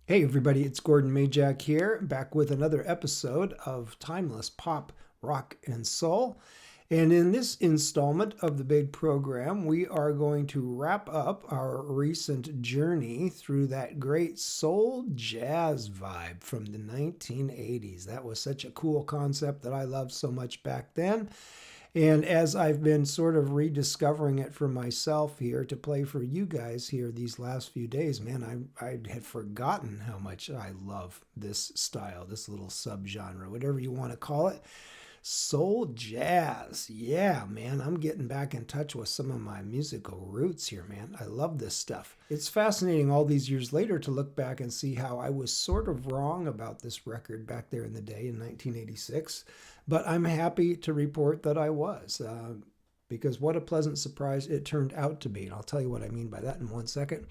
Hey everybody, it's Gordon Majak here, back with another episode of Timeless Pop, Rock, and Soul. And in this installment of the big program, we are going to wrap up our recent journey through that great soul jazz vibe from the 1980s. That was such a cool concept that I loved so much back then. And as I've been sort of rediscovering it for myself here to play for you guys here these last few days, man, I had forgotten how much I love this style, this little subgenre, whatever you want to call it. Soul jazz. Yeah, man, I'm getting back in touch with some of my musical roots here, man. I love this stuff. It's fascinating all these years later to look back and see how I was sort of wrong about this record back there in the day in 1986. But I'm happy to report that I was, because what a pleasant surprise it turned out to be. And I'll tell you what I mean by that in 1 second.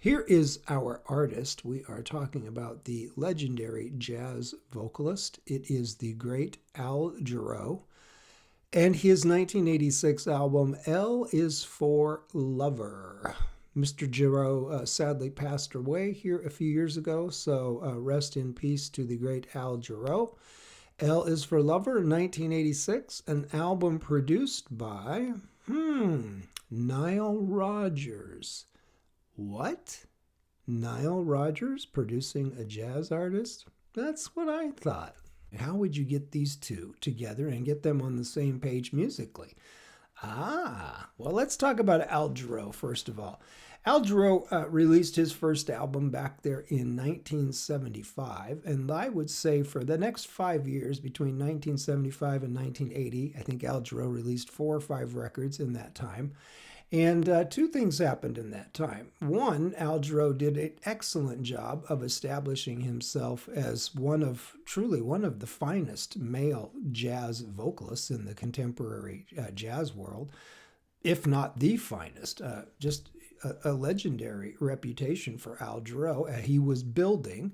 Here is our artist. We are talking about the legendary jazz vocalist. It is the great Al Jarreau. And his 1986 album, L is for Lover. Mr. Jarreau sadly passed away here a few years ago, so rest in peace to the great Al Jarreau. L is for Lover, 1986, an album produced by, Nile Rodgers. What? Nile Rodgers producing a jazz artist? That's what I thought. How would you get these two together and get them on the same page musically? Well, let's talk about Al Jarreau first of all. Al Jarreau released his first album back there in 1975, and I would say for the next 5 years, between 1975 and 1980, I think Al Jarreau released 4 or 5 records in that time. And two things happened in that time. One, Al Jarreau did an excellent job of establishing himself as truly one of the finest male jazz vocalists in the contemporary jazz world, if not the finest. Just a legendary reputation for Al Jarreau. He was building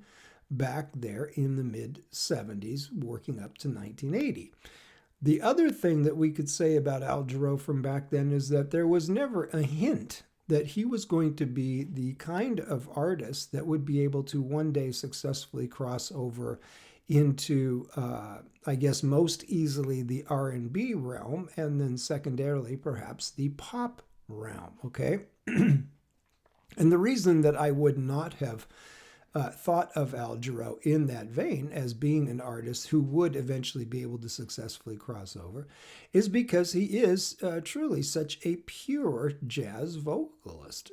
back there in the mid-70s, working up to 1980. The other thing that we could say about Al Jarreau from back then is that there was never a hint that he was going to be the kind of artist that would be able to one day successfully cross over into, I guess, most easily the R&B realm, and then secondarily perhaps the pop realm, okay? And the reason that I would not have thought of Al Jarreau in that vein as being an artist who would eventually be able to successfully cross over is because he is truly such a pure jazz vocalist.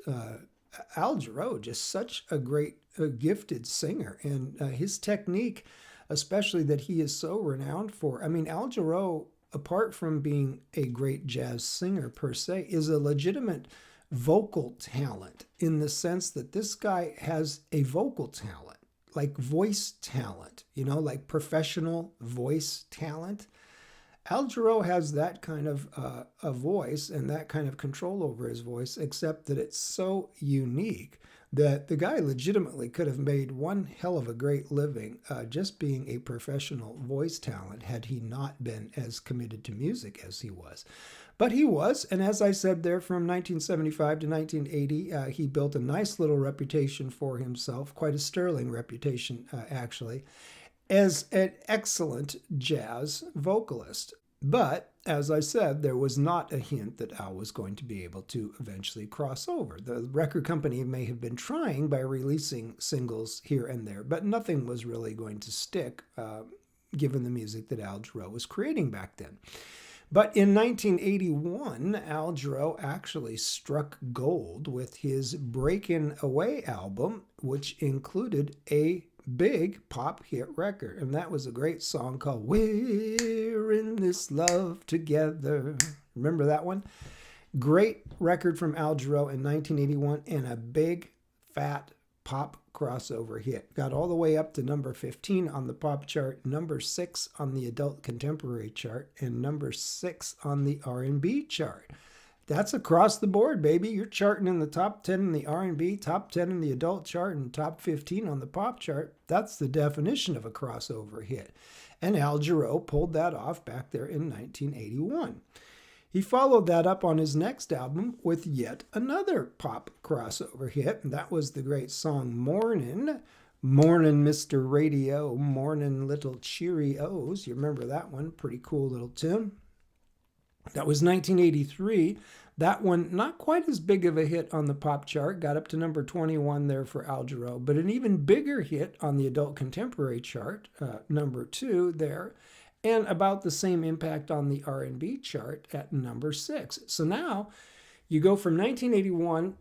Al Jarreau, just such a great, gifted singer, and his technique, especially that he is so renowned for. I mean, Al Jarreau, apart from being a great jazz singer per se, is a legitimate vocal talent in the sense that this guy has a vocal talent, like voice talent, like professional voice talent. Al Jarreau has that kind of a voice and that kind of control over his voice, except that it's so unique that the guy legitimately could have made one hell of a great living just being a professional voice talent had he not been as committed to music as he was. But he was, and as I said there, from 1975 to 1980, he built a nice little reputation for himself, quite a sterling reputation, actually, as an excellent jazz vocalist. But, as I said, there was not a hint that Al was going to be able to eventually cross over. The record company may have been trying by releasing singles here and there, but nothing was really going to stick, given the music that Al Jarreau was creating back then. But in 1981, Al Jarreau actually struck gold with his Breakin' Away album, which included a big pop hit record. And that was a great song called We're in This Love Together. Remember that one? Great record from Al Jarreau in 1981 and a big, fat pop crossover hit. Got all the way up to number 15 on the pop chart, number 6 on the adult contemporary chart, and number 6 on the R&B chart. That's across the board, baby. You're charting in the top 10 in the R&B, top 10 in the adult chart, and top 15 on the pop chart. That's the definition of a crossover hit. And Al Jarreau pulled that off back there in 1981. He followed that up on his next album with yet another pop crossover hit, and that was the great song Mornin', Morning, Mr. Radio, morning, little Cheerios. You remember that one? Pretty cool little tune. That was 1983. That one, not quite as big of a hit on the pop chart, got up to number 21 there for Al Jarreau, but an even bigger hit on the adult contemporary chart, number 2 there, and about the same impact on the R&B chart at number 6. So now you go from 1981,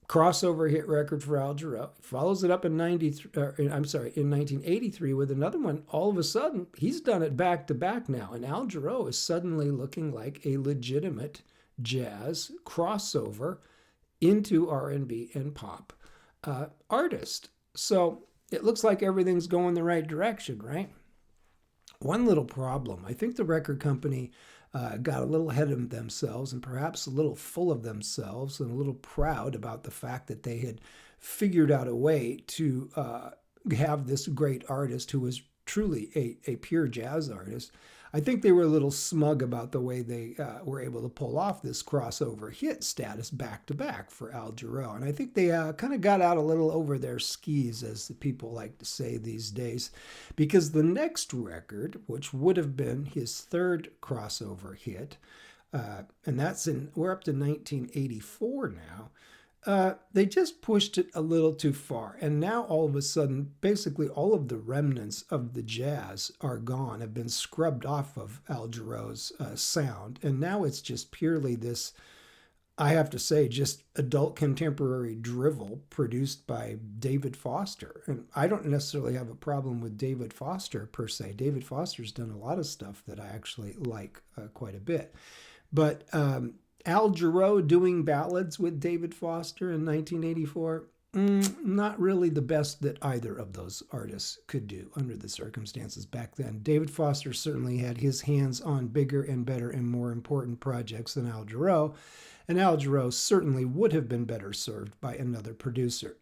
crossover hit record for Al Jarreau, follows it up in 1983 with another one. All of a sudden, he's done it back to back now, and Al Jarreau is suddenly looking like a legitimate jazz crossover into R&B and pop artist. So it looks like everything's going the right direction, right? One little problem, I think the record company got a little ahead of themselves and perhaps a little full of themselves and a little proud about the fact that they had figured out a way to have this great artist who was truly a pure jazz artist. I think they were a little smug about the way they were able to pull off this crossover hit status back to back for Al Jarreau. And I think they kind of got out a little over their skis, as the people like to say these days, because the next record, which would have been his third crossover hit, and we're up to 1984 now, they just pushed it a little too far. And now all of a sudden, basically all of the remnants of the jazz are gone, have been scrubbed off of Al Jarreau's sound. And now it's just purely this, I have to say, just adult contemporary drivel produced by David Foster. And I don't necessarily have a problem with David Foster per se. David Foster's done a lot of stuff that I actually like quite a bit. But Al Jarreau doing ballads with David Foster in 1984, not really the best that either of those artists could do under the circumstances back then. David Foster certainly had his hands on bigger and better and more important projects than Al Jarreau, and Al Jarreau certainly would have been better served by another producer.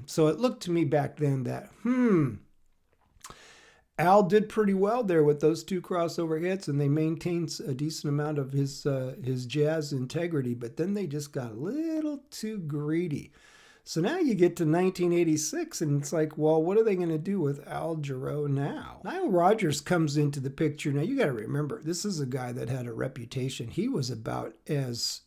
So it looked to me back then that, Al did pretty well there with those two crossover hits, and they maintained a decent amount of his jazz integrity, but then they just got a little too greedy. So now you get to 1986, and it's like, well, what are they going to do with Al Jarreau now? Nile Rodgers comes into the picture. Now, you got to remember, this is a guy that had a reputation. He was about as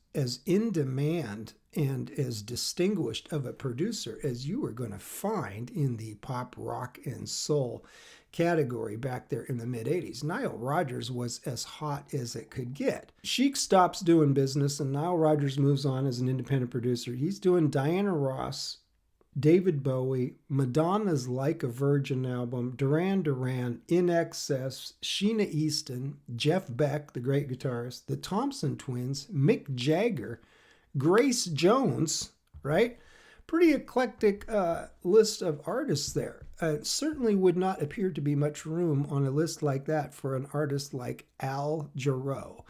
in demand and as distinguished of a producer as you were going to find in the pop, rock, and soul category back there in the mid-80s. Nile Rodgers was as hot as it could get. Chic stops doing business and Nile Rodgers moves on as an independent producer. He's doing Diana Ross, David Bowie, Madonna's Like a Virgin album, Duran Duran, In Excess, Sheena Easton, Jeff Beck, the great guitarist, the Thompson Twins, Mick Jagger, Grace Jones, right? Pretty eclectic list of artists there. Certainly would not appear to be much room on a list like that for an artist like Al Jarreau.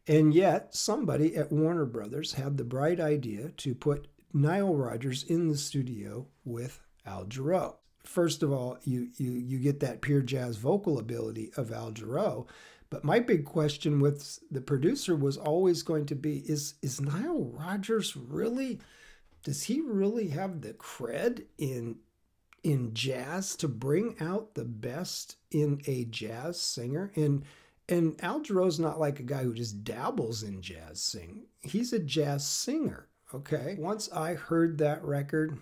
And yet somebody at Warner Brothers had the bright idea to put Nile Rodgers in the studio with Al Jarreau. First of all, you get that pure jazz vocal ability of Al Jarreau. But my big question with the producer was always going to be, is Nile Rodgers really... does he really have the cred in jazz to bring out the best in a jazz singer? And Al Jarreau's not like a guy who just dabbles in jazz sing. He's a jazz singer, okay? Once I heard that record,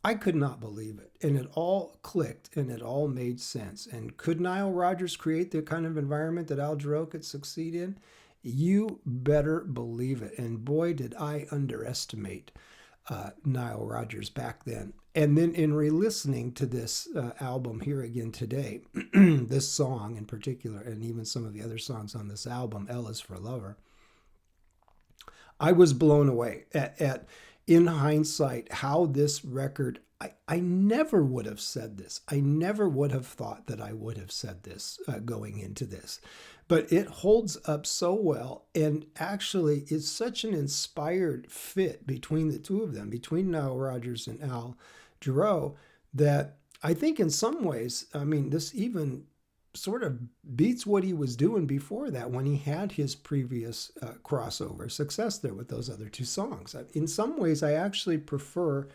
I could not believe it. And it all clicked and it all made sense. And could Nile Rodgers create the kind of environment that Al Jarreau could succeed in? You better believe it. And boy, did I underestimate Nile Rodgers back then. And then in re-listening to this album here again today, this song in particular, and even some of the other songs on this album, L is for Lover, I was blown away at in hindsight, how this record, I never would have said this. I never would have thought that I would have said this going into this. But it holds up so well, and actually is such an inspired fit between the two of them, between Nile Rodgers and Al Jarreau, that I think in some ways, I mean, this even sort of beats what he was doing before that when he had his previous crossover success there with those other two songs. In some ways, I actually prefer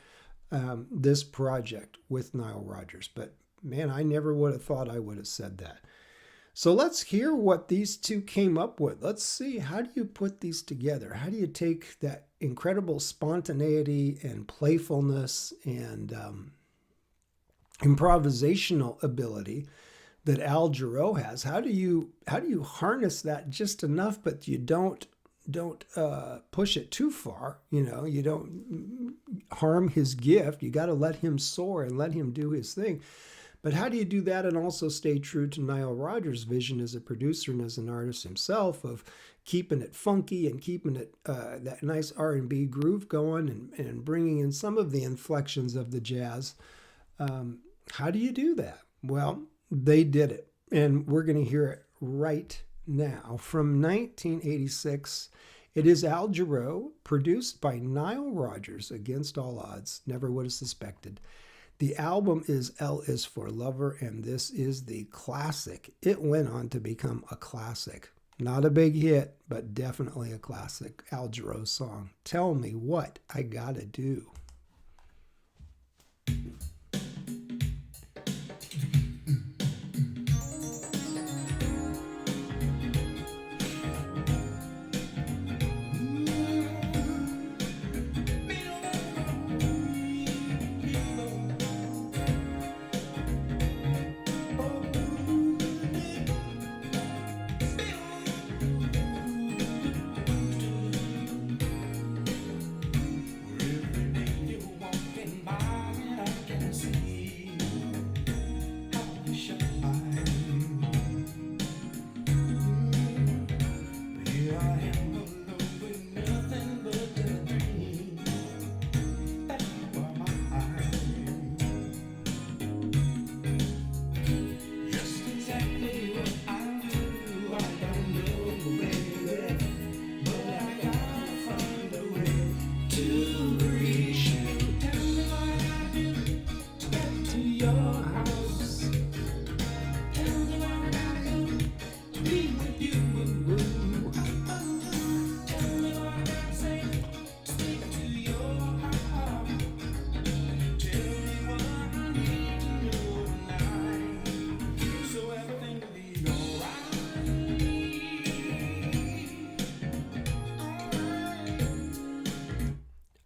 this project with Nile Rodgers. But man, I never would have thought I would have said that. So let's hear what these two came up with. Let's see, how do you put these together? How do you take that incredible spontaneity and playfulness and improvisational ability that Al Jarreau has? How do you harness that just enough, but you don't push it too far? You don't harm his gift. You got to let him soar and let him do his thing. But how do you do that and also stay true to Nile Rodgers' vision as a producer and as an artist himself of keeping it funky and keeping it that nice R&B groove going and bringing in some of the inflections of the jazz? How do you do that? Well, they did it, and we're going to hear it right now. From 1986, it is Al Jarreau, produced by Nile Rodgers, against all odds. Never would have suspected. The album is L is for Lover, and this is the classic. It went on to become a classic. Not a big hit, but definitely a classic. Al Jarreau song, Tell Me What I Gotta Do.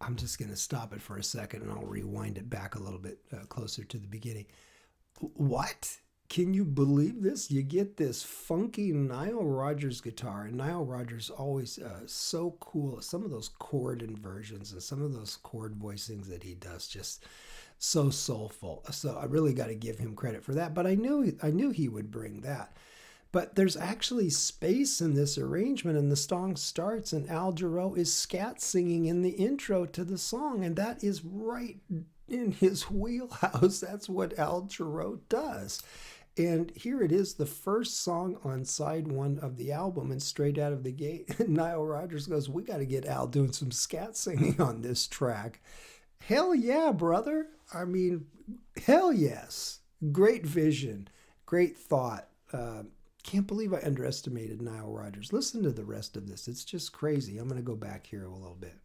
I'm just going to stop it for a second and I'll rewind it back a little bit closer to the beginning. What? Can you believe this? You get this funky Nile Rodgers guitar, and Nile Rodgers always so cool. Some of those chord inversions and some of those chord voicings that he does, just so soulful. So I really got to give him credit for that. But I knew he would bring that. But there's actually space in this arrangement, and the song starts, and Al Jarreau is scat singing in the intro to the song, and that is right in his wheelhouse. That's what Al Jarreau does. And here it is, the first song on side one of the album, and straight out of the gate, Nile Rodgers goes, we got to get Al doing some scat singing on this track. Hell yeah, brother. I mean, hell yes. Great vision, great thought. Can't believe I underestimated Nile Rodgers. Listen to the rest of this. It's just crazy. I'm going to go back here a little bit.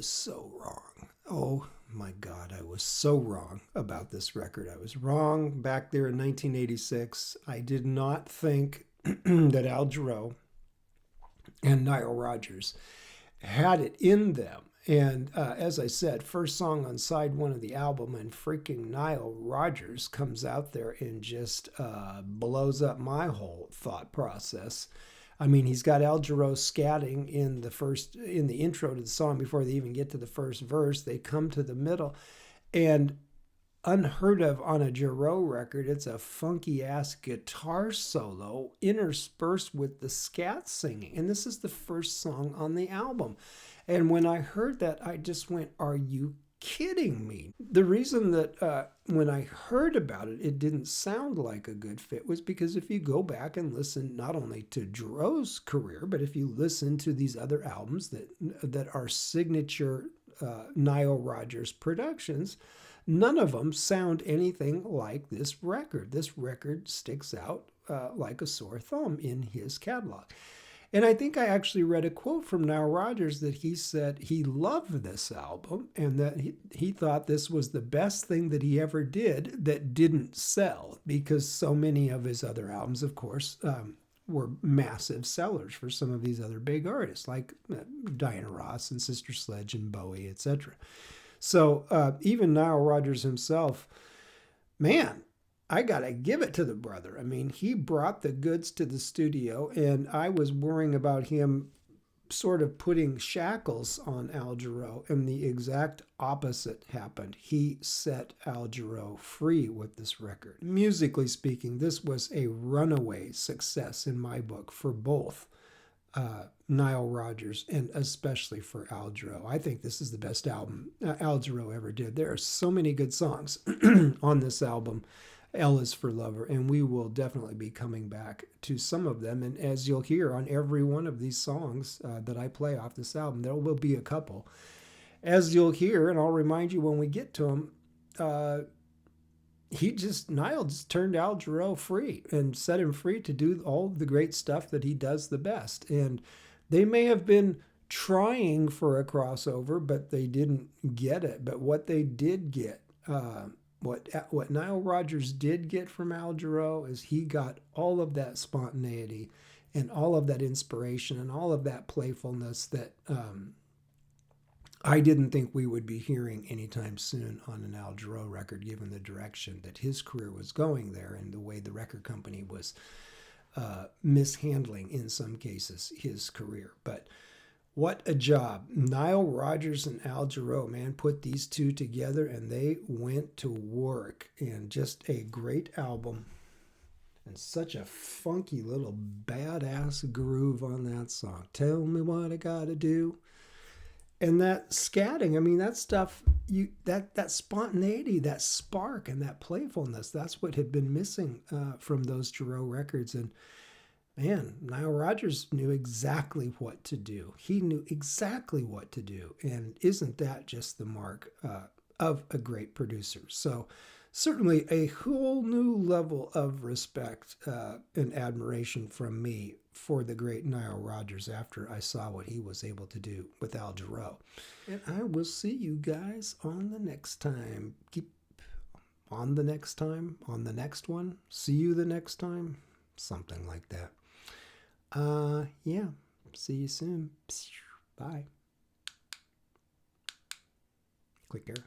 was so wrong. Oh my God, I was so wrong about this record. I was wrong back there in 1986. I did not think that Al Jarreau and Nile Rodgers had it in them. And as I said, first song on side one of the album, and freaking Nile Rodgers comes out there and just blows up my whole thought process. I mean, he's got Al Jarreau scatting in the intro to the song before they even get to the first verse. They come to the middle, and unheard of on a Jarreau record, it's a funky ass guitar solo interspersed with the scat singing. And this is the first song on the album. And when I heard that, I just went, are you kidding me? The reason that when I heard about it, it didn't sound like a good fit was because if you go back and listen not only to Jarreau's career, but if you listen to these other albums that are signature Nile Rodgers productions, none of them sound anything like this record. This record sticks out like a sore thumb in his catalog. And I think I actually read a quote from Nile Rodgers that he said he loved this album and that he thought this was the best thing that he ever did that didn't sell, because so many of his other albums, of course, were massive sellers for some of these other big artists like Diana Ross and Sister Sledge and Bowie, etc. So even Nile Rodgers himself, man, I got to give it to the brother. I mean, he brought the goods to the studio, and I was worrying about him sort of putting shackles on Al Jarreau, and the exact opposite happened. He set Al Jarreau free with this record. Musically speaking, this was a runaway success in my book for both Nile Rodgers and especially for Al Jarreau. I think this is the best album Al Jarreau ever did. There are so many good songs on this album. L is for Lover, and we will definitely be coming back to some of them. And as you'll hear on every one of these songs that I play off this album, there will be a couple. As you'll hear, and I'll remind you when we get to them, Nile just turned Al Jarreau free and set him free to do all the great stuff that he does the best. And they may have been trying for a crossover, but they didn't get it. But what they did get, what Nile Rodgers did get from Al Jarreau is he got all of that spontaneity and all of that inspiration and all of that playfulness that I didn't think we would be hearing anytime soon on an Al Jarreau record, given the direction that his career was going there and the way the record company was mishandling, in some cases, his career. But what a job. Nile Rodgers and Al Jarreau, man, put these two together and they went to work. And just a great album and such a funky little badass groove on that song. Tell me what I gotta do. And that scatting, I mean, that stuff, that spontaneity, that spark and that playfulness, that's what had been missing from those Jarreau records. And man, Nile Rodgers knew exactly what to do. He knew exactly what to do. And isn't that just the mark of a great producer? So certainly a whole new level of respect and admiration from me for the great Nile Rodgers after I saw what he was able to do with Al Jarreau. And I will see you guys on the next time. Keep on the next time, on the next one. See you the next time. Something like that. Yeah. See you soon. Bye. Click here.